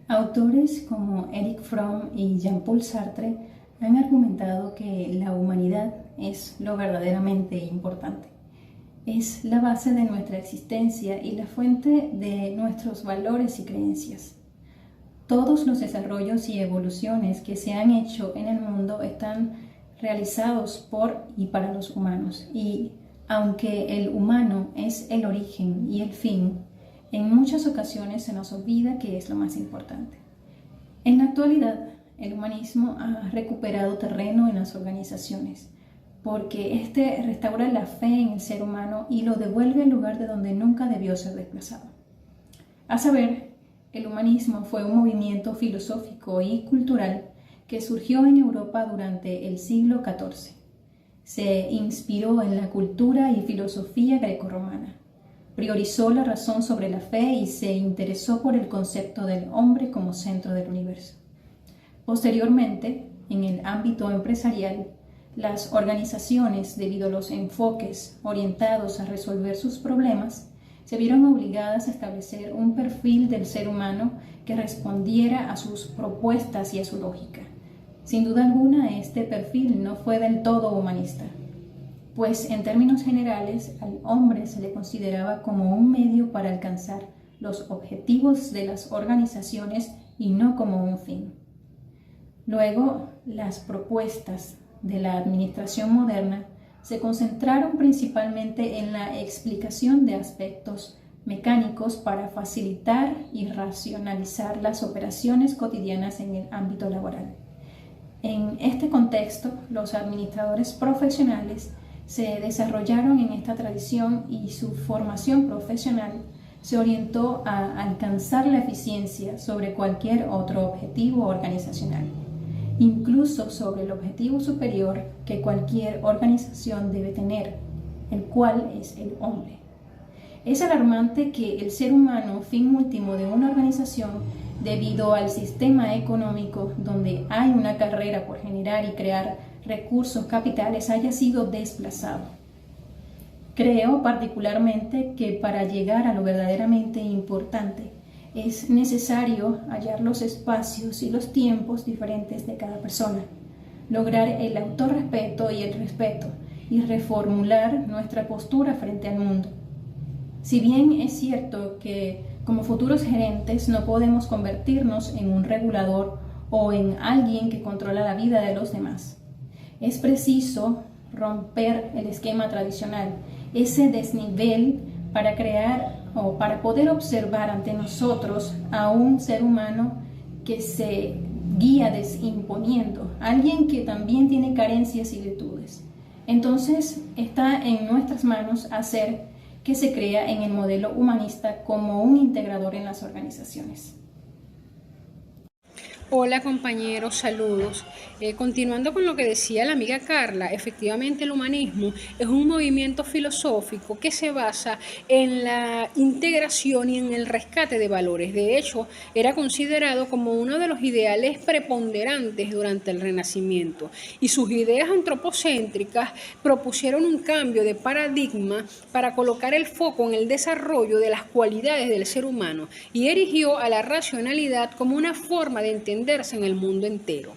Autores como Erich Fromm y Jean-Paul Sartre han argumentado que la humanidad es lo verdaderamente importante. Es la base de nuestra existencia y la fuente de nuestros valores y creencias. Todos los desarrollos y evoluciones que se han hecho en el mundo están realizados por y para los humanos, y aunque el humano es el origen y el fin, en muchas ocasiones se nos olvida que es lo más importante. En la actualidad, el humanismo ha recuperado terreno en las organizaciones, porque este restaura la fe en el ser humano y lo devuelve al lugar de donde nunca debió ser desplazado. A saber, el humanismo fue un movimiento filosófico y cultural que surgió en Europa durante el siglo XIV. Se inspiró en la cultura y filosofía grecorromana. Priorizó la razón sobre la fe y se interesó por el concepto del hombre como centro del universo. Posteriormente, en el ámbito empresarial, las organizaciones, debido a los enfoques orientados a resolver sus problemas, se vieron obligadas a establecer un perfil del ser humano que respondiera a sus propuestas y a su lógica. Sin duda alguna, este perfil no fue del todo humanista, pues en términos generales al hombre se le consideraba como un medio para alcanzar los objetivos de las organizaciones y no como un fin. Luego, las propuestas de la administración moderna se concentraron principalmente en la explicación de aspectos mecánicos para facilitar y racionalizar las operaciones cotidianas en el ámbito laboral. En este contexto, los administradores profesionales se desarrollaron en esta tradición y su formación profesional se orientó a alcanzar la eficiencia sobre cualquier otro objetivo organizacional, incluso sobre el objetivo superior que cualquier organización debe tener, el cual es el hombre. Es alarmante que el ser humano, fin último de una organización, debido al sistema económico donde hay una carrera por generar y crear recursos capitales, haya sido desplazado. Creo particularmente que para llegar a lo verdaderamente importante es necesario hallar los espacios y los tiempos diferentes de cada persona, lograr el autorrespeto y el respeto y reformular nuestra postura frente al mundo. Si bien es cierto que como futuros gerentes no podemos convertirnos en un regulador o en alguien que controla la vida de los demás, es preciso romper el esquema tradicional, ese desnivel para crear o para poder observar ante nosotros a un ser humano que se guía desimponiendo, alguien que también tiene carencias y virtudes. Entonces está en nuestras manos hacer que se crea en el modelo humanista como un integrador en las organizaciones. Hola compañeros, saludos. Continuando con lo que decía la amiga Carla, efectivamente el humanismo es un movimiento filosófico que se basa en la integración y en el rescate de valores. De hecho, era considerado como uno de los ideales preponderantes durante el Renacimiento, y sus ideas antropocéntricas propusieron un cambio de paradigma para colocar el foco en el desarrollo de las cualidades del ser humano y erigió a la racionalidad como una forma de entenderse en el mundo entero.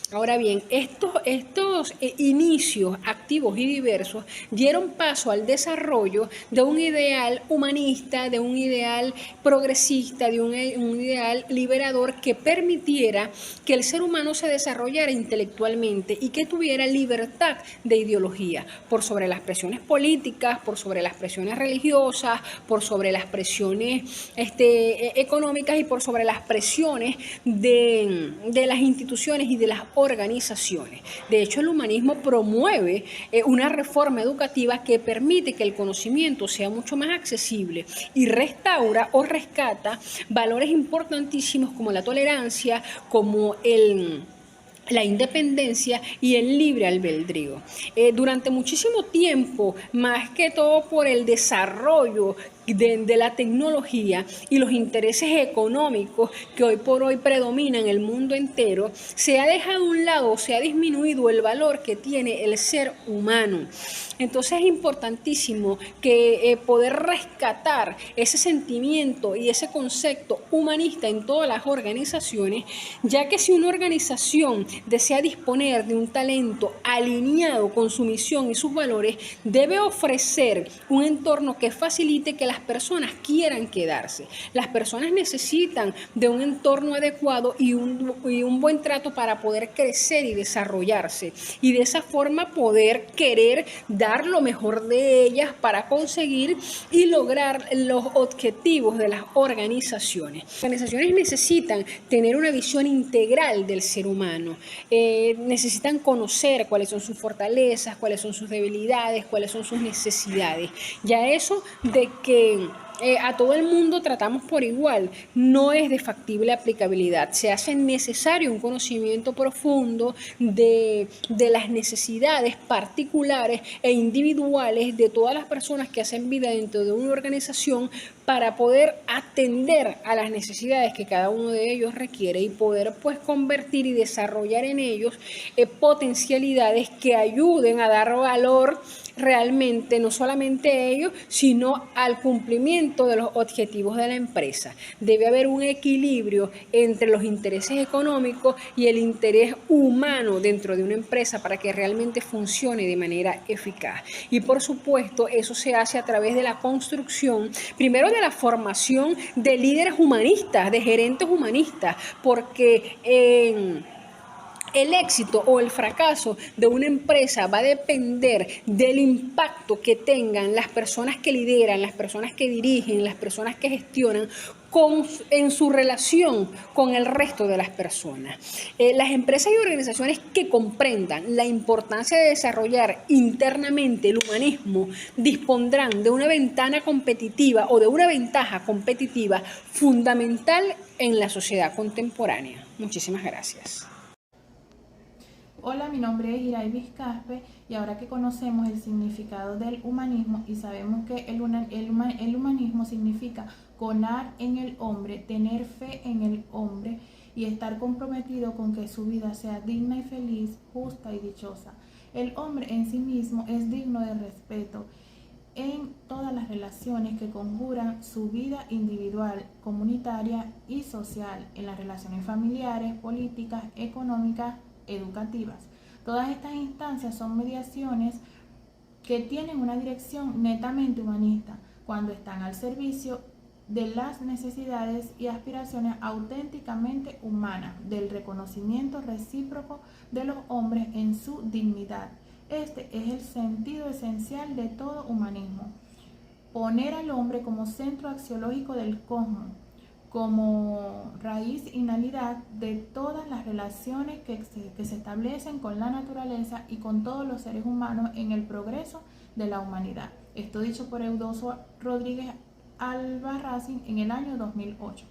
Ahora bien, estos inicios activos y diversos dieron paso al desarrollo de un ideal humanista, de un ideal progresista, de un ideal liberador que permitiera que el ser humano se desarrollara intelectualmente y que tuviera libertad de ideología por sobre las presiones políticas, por sobre las presiones religiosas, por sobre las presiones económicas y por sobre las presiones de las instituciones y de las organizaciones. De hecho, el humanismo promueve una reforma educativa que permite que el conocimiento sea mucho más accesible y restaura o rescata valores importantísimos como la tolerancia, como la independencia y el libre albedrío. Durante muchísimo tiempo, más que todo por el desarrollo de la tecnología y los intereses económicos que hoy por hoy predominan en el mundo entero, se ha dejado a un lado, se ha disminuido el valor que tiene el ser humano. Entonces es importantísimo que poder rescatar ese sentimiento y ese concepto humanista en todas las organizaciones, ya que si una organización desea disponer de un talento alineado con su misión y sus valores, debe ofrecer un entorno que facilite que las personas quieran quedarse. Las personas necesitan de un entorno adecuado y un buen trato para poder crecer y desarrollarse, y de esa forma poder querer dar lo mejor de ellas para conseguir y lograr los objetivos de las organizaciones. Las organizaciones necesitan tener una visión integral del ser humano, necesitan conocer cuáles son sus fortalezas, cuáles son sus debilidades, cuáles son sus necesidades. Ya eso de que a todo el mundo tratamos por igual no es de factible aplicabilidad. Se hace necesario un conocimiento profundo de las necesidades particulares e individuales de todas las personas que hacen vida dentro de una organización, para poder atender a las necesidades que cada uno de ellos requiere y poder pues convertir y desarrollar en ellos potencialidades que ayuden a dar valor realmente, no solamente a ellos, sino al cumplimiento de los objetivos de la empresa. Debe haber un equilibrio entre los intereses económicos y el interés humano dentro de una empresa para que realmente funcione de manera eficaz. Y por supuesto, eso se hace a través de la construcción, primero de la formación de líderes humanistas, de gerentes humanistas, porque el éxito o el fracaso de una empresa va a depender del impacto que tengan las personas que lideran, las personas que dirigen, las personas que gestionan en su relación con el resto de las personas. Las empresas y organizaciones que comprendan la importancia de desarrollar internamente el humanismo dispondrán de una ventana competitiva o de una ventaja competitiva fundamental en la sociedad contemporánea. Muchísimas gracias. Hola, mi nombre es Iraibis Caspe, y ahora que conocemos el significado del humanismo y sabemos que el humanismo significa conar en el hombre, tener fe en el hombre y estar comprometido con que su vida sea digna y feliz, justa y dichosa. El hombre en sí mismo es digno de respeto en todas las relaciones que conjuran su vida individual, comunitaria y social, en las relaciones familiares, políticas, económicas, educativas. Todas estas instancias son mediaciones que tienen una dirección netamente humanista, cuando están al servicio de las necesidades y aspiraciones auténticamente humanas, del reconocimiento recíproco de los hombres en su dignidad. Este es el sentido esencial de todo humanismo: poner al hombre como centro axiológico del cosmos, como raíz y finalidad de todas las relaciones que se establecen con la naturaleza y con todos los seres humanos en el progreso de la humanidad. Esto dicho por Eudosio Rodríguez Albarracín en el año 2008.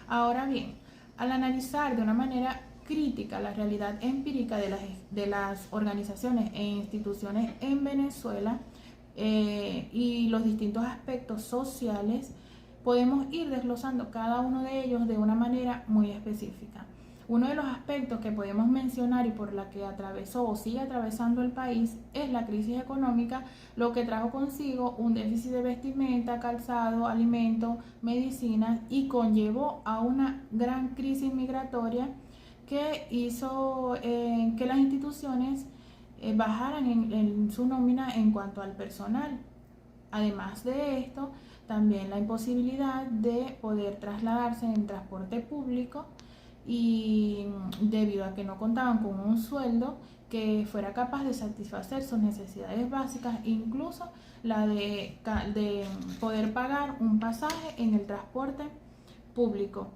Ahora bien, al analizar de una manera crítica la realidad empírica de las organizaciones e instituciones en Venezuela y los distintos aspectos sociales, podemos ir desglosando cada uno de ellos de una manera muy específica. Uno de los aspectos que podemos mencionar y por la que atravesó o sigue atravesando el país es la crisis económica, lo que trajo consigo un déficit de vestimenta, calzado, alimentos, medicinas, y conllevó a una gran crisis migratoria que hizo que las instituciones bajaran en su nómina en cuanto al personal. Además de esto, también la imposibilidad de poder trasladarse en transporte público, y debido a que no contaban con un sueldo que fuera capaz de satisfacer sus necesidades básicas, incluso la de poder pagar un pasaje en el transporte público,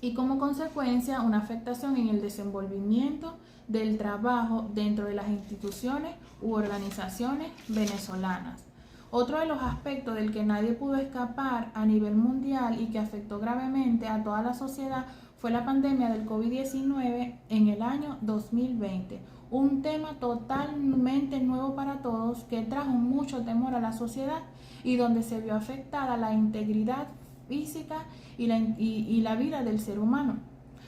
y como consecuencia una afectación en el desenvolvimiento del trabajo dentro de las instituciones u organizaciones venezolanas. Otro de los aspectos del que nadie pudo escapar a nivel mundial y que afectó gravemente a toda la sociedad fue la pandemia del COVID-19 en el año 2020, un tema totalmente nuevo para todos que trajo mucho temor a la sociedad y donde se vio afectada la integridad física y la vida del ser humano.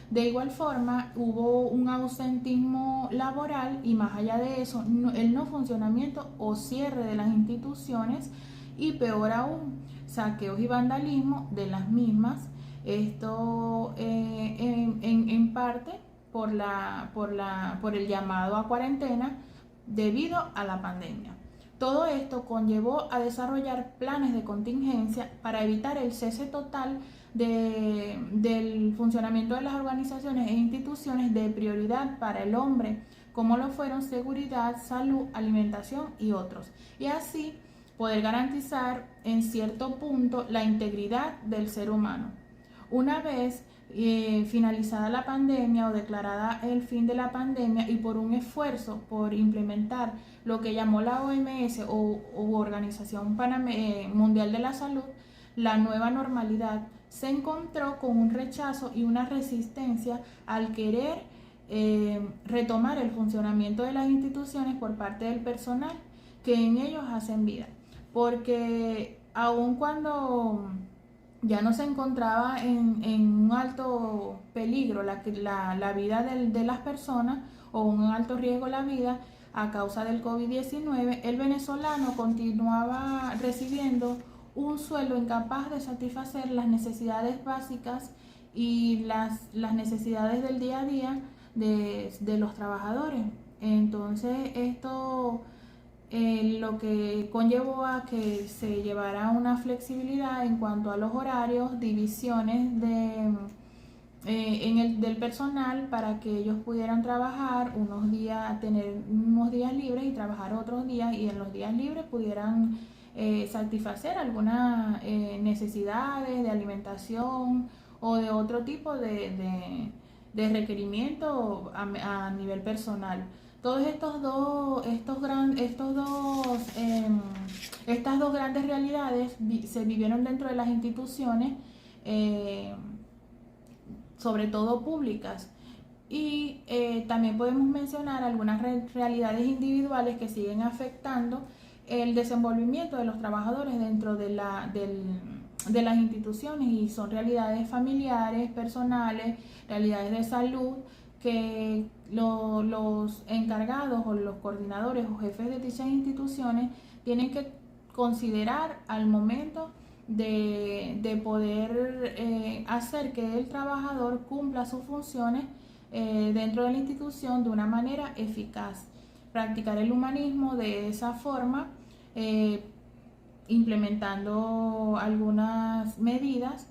De igual forma, hubo un ausentismo laboral y más allá de eso, el no funcionamiento o cierre de las instituciones y peor aún, saqueos y vandalismo de las mismas. Esto en parte por el llamado a cuarentena debido a la pandemia. Todo esto conllevó a desarrollar planes de contingencia para evitar el cese total del funcionamiento de las organizaciones e instituciones de prioridad para el hombre, como lo fueron seguridad, salud, alimentación y otros. Y así poder garantizar en cierto punto la integridad del ser humano. Una vez finalizada la pandemia o declarada el fin de la pandemia y por un esfuerzo por implementar lo que llamó la OMS o Organización Mundial de la Salud, la nueva normalidad se encontró con un rechazo y una resistencia al querer retomar el funcionamiento de las instituciones por parte del personal que en ellos hacen vida. Porque aun cuando ya no se encontraba en un alto peligro la vida de las personas o un alto riesgo la vida a causa del COVID-19, el venezolano continuaba recibiendo un sueldo incapaz de satisfacer las necesidades básicas y las necesidades del día a día de los trabajadores. Entonces esto lo que conllevó a que se llevara una flexibilidad en cuanto a los horarios, divisiones del personal para que ellos pudieran trabajar unos días, tener unos días libres y trabajar otros días y en los días libres pudieran satisfacer algunas necesidades de alimentación o de otro tipo de requerimiento a nivel personal. Todos estas dos grandes realidades se vivieron dentro de las instituciones, sobre todo públicas. Y también podemos mencionar algunas realidades individuales que siguen afectando el desenvolvimiento de los trabajadores dentro de las instituciones y son realidades familiares, personales, realidades de salud que los encargados o los coordinadores o jefes de dichas instituciones tienen que considerar al momento de poder hacer que el trabajador cumpla sus funciones dentro de la institución de una manera eficaz. Practicar el humanismo de esa forma, implementando algunas medidas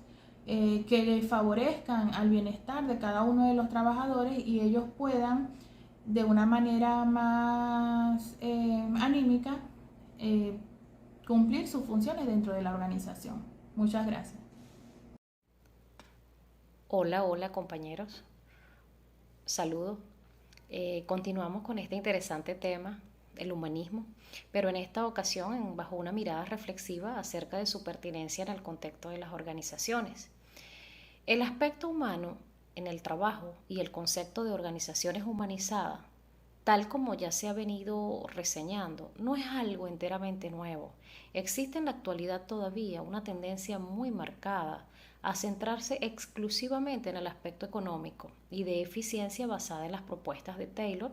que le favorezcan al bienestar de cada uno de los trabajadores y ellos puedan de una manera más anímica cumplir sus funciones dentro de la organización. Muchas gracias. Hola compañeros, saludos. Continuamos con este interesante tema, el humanismo, pero en esta ocasión bajo una mirada reflexiva acerca de su pertinencia en el contexto de las organizaciones. El aspecto humano en el trabajo y el concepto de organizaciones humanizadas, tal como ya se ha venido reseñando, no es algo enteramente nuevo. Existe en la actualidad todavía una tendencia muy marcada a centrarse exclusivamente en el aspecto económico y de eficiencia basada en las propuestas de Taylor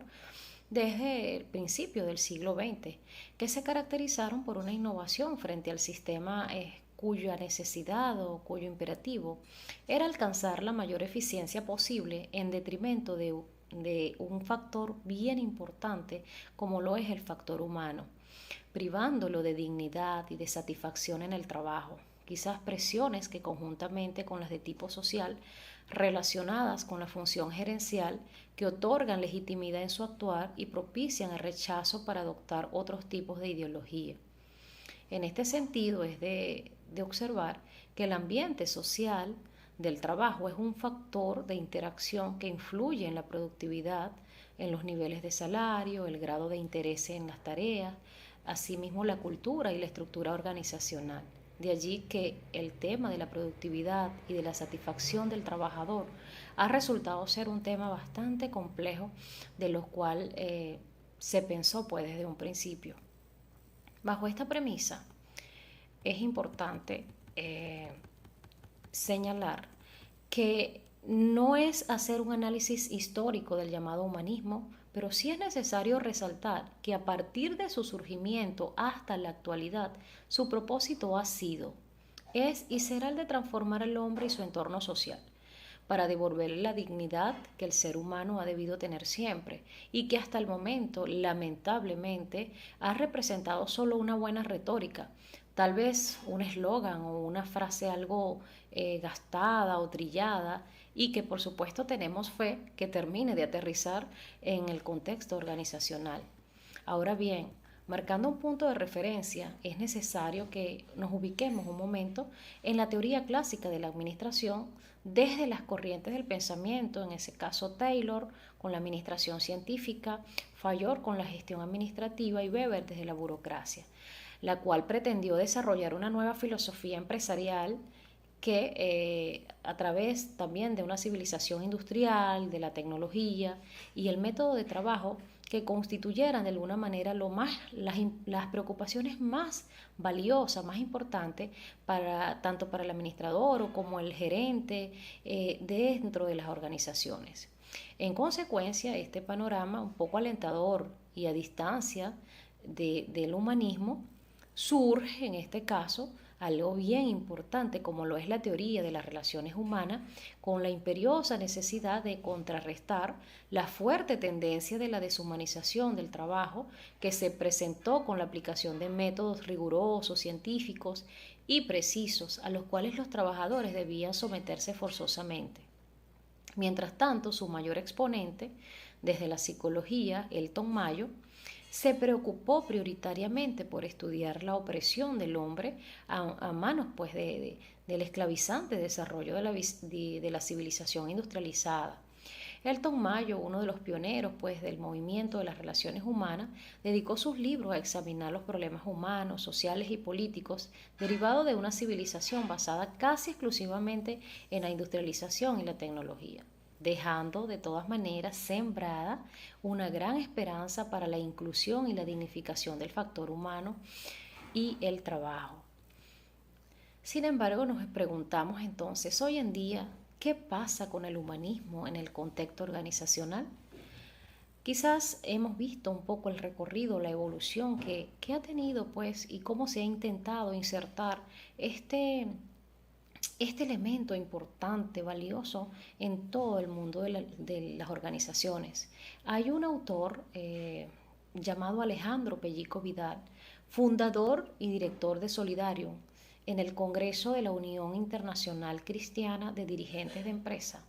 desde el principio del siglo XX, que se caracterizaron por una innovación frente al sistema cuya necesidad o cuyo imperativo era alcanzar la mayor eficiencia posible en detrimento de un factor bien importante como lo es el factor humano, privándolo de dignidad y de satisfacción en el trabajo. Quizás presiones que conjuntamente con las de tipo social relacionadas con la función gerencial que otorgan legitimidad en su actuar y propician el rechazo para adoptar otros tipos de ideología. En este sentido es de observar que el ambiente social del trabajo es un factor de interacción que influye en la productividad, en los niveles de salario, el grado de interés en las tareas, asimismo la cultura y la estructura organizacional. De allí que el tema de la productividad y de la satisfacción del trabajador ha resultado ser un tema bastante complejo, de lo cual se pensó pues desde un principio. Bajo esta premisa es importante señalar que no es hacer un análisis histórico del llamado humanismo, pero sí es necesario resaltar que a partir de su surgimiento hasta la actualidad, su propósito ha sido, es y será el de transformar al hombre y su entorno social, para devolverle la dignidad que el ser humano ha debido tener siempre y que hasta el momento, lamentablemente, ha representado solo una buena retórica, tal vez un eslogan o una frase algo gastada o trillada, y que por supuesto tenemos fe que termine de aterrizar en el contexto organizacional. Ahora bien, marcando un punto de referencia, es necesario que nos ubiquemos un momento en la teoría clásica de la administración desde las corrientes del pensamiento, en ese caso Taylor con la administración científica, Fayol con la gestión administrativa y Weber desde la burocracia, la cual pretendió desarrollar una nueva filosofía empresarial que a través también de una civilización industrial, de la tecnología y el método de trabajo, que constituyeran de alguna manera las preocupaciones más valiosas, más importantes tanto para el administrador o como el gerente dentro de las organizaciones. En consecuencia, este panorama un poco alentador y a distancia del humanismo surge en este caso algo bien importante como lo es la teoría de las relaciones humanas, con la imperiosa necesidad de contrarrestar la fuerte tendencia de la deshumanización del trabajo que se presentó con la aplicación de métodos rigurosos, científicos y precisos a los cuales los trabajadores debían someterse forzosamente. Mientras tanto, su mayor exponente, desde la psicología, Elton Mayo, se preocupó prioritariamente por estudiar la opresión del hombre a manos pues, del esclavizante desarrollo de la civilización industrializada. Elton Mayo, uno de los pioneros pues, del movimiento de las relaciones humanas, dedicó sus libros a examinar los problemas humanos, sociales y políticos derivados de una civilización basada casi exclusivamente en la industrialización y la tecnología, dejando de todas maneras sembrada una gran esperanza para la inclusión y la dignificación del factor humano y el trabajo. Sin embargo, nos preguntamos entonces, hoy en día, ¿qué pasa con el humanismo en el contexto organizacional? Quizás hemos visto un poco el recorrido, la evolución que ha tenido, pues, y cómo se ha intentado insertar este elemento importante, valioso en todo el mundo de las organizaciones. Hay un autor llamado Alejandro Pellico Vidal, fundador y director de Solidarium, en el Congreso de la Unión Internacional Cristiana de Dirigentes de Empresa.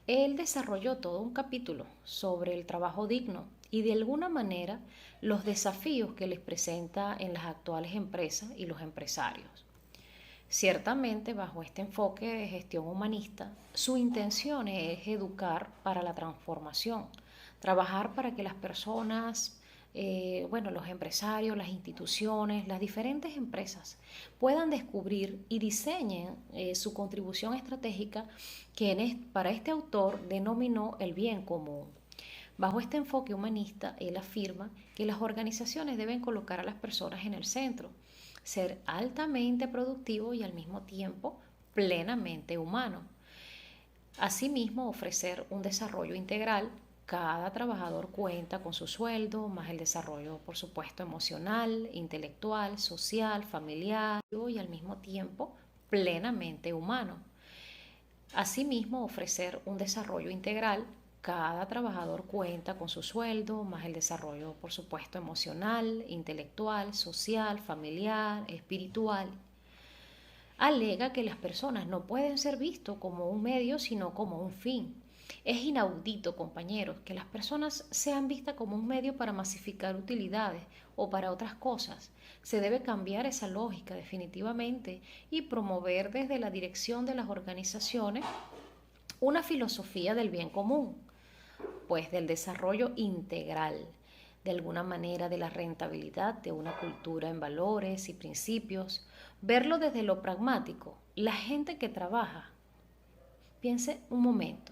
Él desarrolló todo un capítulo sobre el trabajo digno y de alguna manera los desafíos que les presenta en las actuales empresas y los empresarios. Ciertamente, bajo este enfoque de gestión humanista, su intención es educar para la transformación, trabajar para que las personas, los empresarios, las instituciones, las diferentes empresas puedan descubrir y diseñen su contribución estratégica que para este autor denominó el bien común. Bajo este enfoque humanista, él afirma que las organizaciones deben colocar a las personas en el centro, ser altamente productivo y al mismo tiempo plenamente humano. Asimismo, ofrecer un desarrollo integral. Cada trabajador cuenta con su sueldo, más el desarrollo, por supuesto, emocional, intelectual, social, familiar y al mismo tiempo plenamente humano. Asimismo, ofrecer un desarrollo integral. Cada trabajador cuenta con su sueldo, más el desarrollo, por supuesto, emocional, intelectual, social, familiar, espiritual. Alega que las personas no pueden ser vistas como un medio, sino como un fin. Es inaudito, compañeros, que las personas sean vistas como un medio para masificar utilidades o para otras cosas. Se debe cambiar esa lógica definitivamente y promover desde la dirección de las organizaciones una filosofía del bien común, pues del desarrollo integral, de alguna manera de la rentabilidad de una cultura en valores y principios, verlo desde lo pragmático. La gente que trabaja, piense un momento,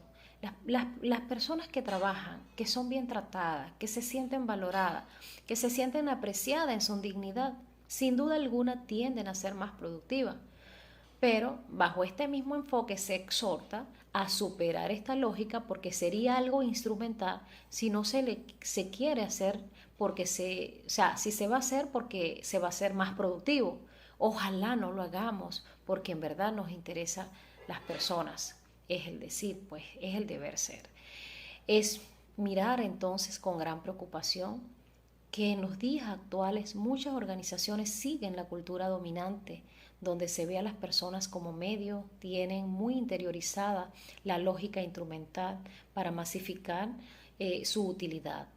las personas que trabajan, que son bien tratadas, que se sienten valoradas, que se sienten apreciadas en su dignidad, sin duda alguna tienden a ser más productivas. Pero bajo este mismo enfoque se exhorta a superar esta lógica porque sería algo instrumental si no se quiere hacer porque si se va a hacer porque se va a hacer más productivo. Ojalá no lo hagamos porque en verdad nos interesa las personas. Es el decir, pues es el deber ser. Es mirar entonces con gran preocupación que en los días actuales muchas organizaciones siguen la cultura dominante, donde se ve a las personas como medio, tienen muy interiorizada la lógica instrumental para masificar su utilidad.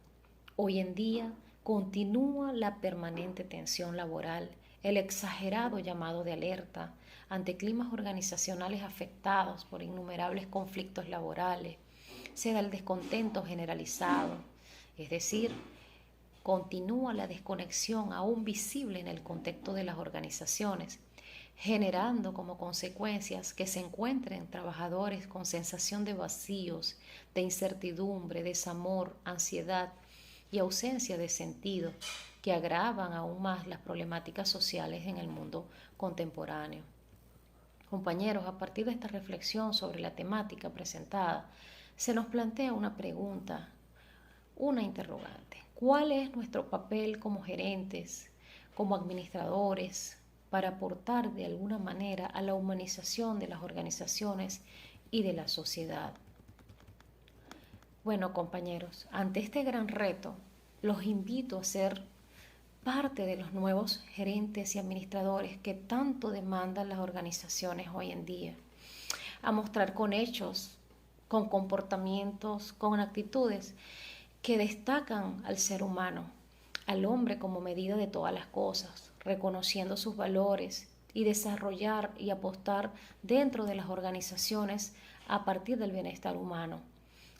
Hoy en día continúa la permanente tensión laboral, el exagerado llamado de alerta ante climas organizacionales afectados por innumerables conflictos laborales, se da el descontento generalizado, es decir, continúa la desconexión aún visible en el contexto de las organizaciones, generando como consecuencias que se encuentren trabajadores con sensación de vacíos, de incertidumbre, desamor, ansiedad y ausencia de sentido, que agravan aún más las problemáticas sociales en el mundo contemporáneo. Compañeros, a partir de esta reflexión sobre la temática presentada, se nos plantea una pregunta, una interrogante. ¿Cuál es nuestro papel como gerentes, como administradores, para aportar de alguna manera a la humanización de las organizaciones y de la sociedad? Bueno, compañeros, ante este gran reto, los invito a ser parte de los nuevos gerentes y administradores que tanto demandan las organizaciones hoy en día, a mostrar con hechos, con comportamientos, con actitudes que destacan al ser humano, al hombre como medida de todas las cosas, reconociendo sus valores y desarrollar y apostar dentro de las organizaciones a partir del bienestar humano,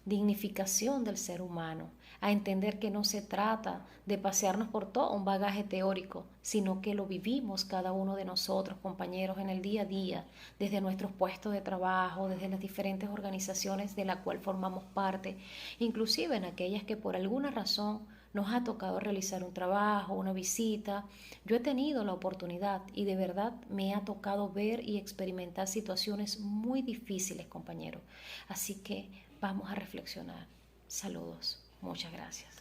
dignificación del ser humano, a entender que no se trata de pasearnos por todo un bagaje teórico, sino que lo vivimos cada uno de nosotros, compañeros, en el día a día, desde nuestros puestos de trabajo, desde las diferentes organizaciones de la cual formamos parte, inclusive en aquellas que por alguna razón nos ha tocado realizar un trabajo, una visita. Yo he tenido la oportunidad y de verdad me ha tocado ver y experimentar situaciones muy difíciles, compañeros. Así que vamos a reflexionar. Saludos. Muchas gracias.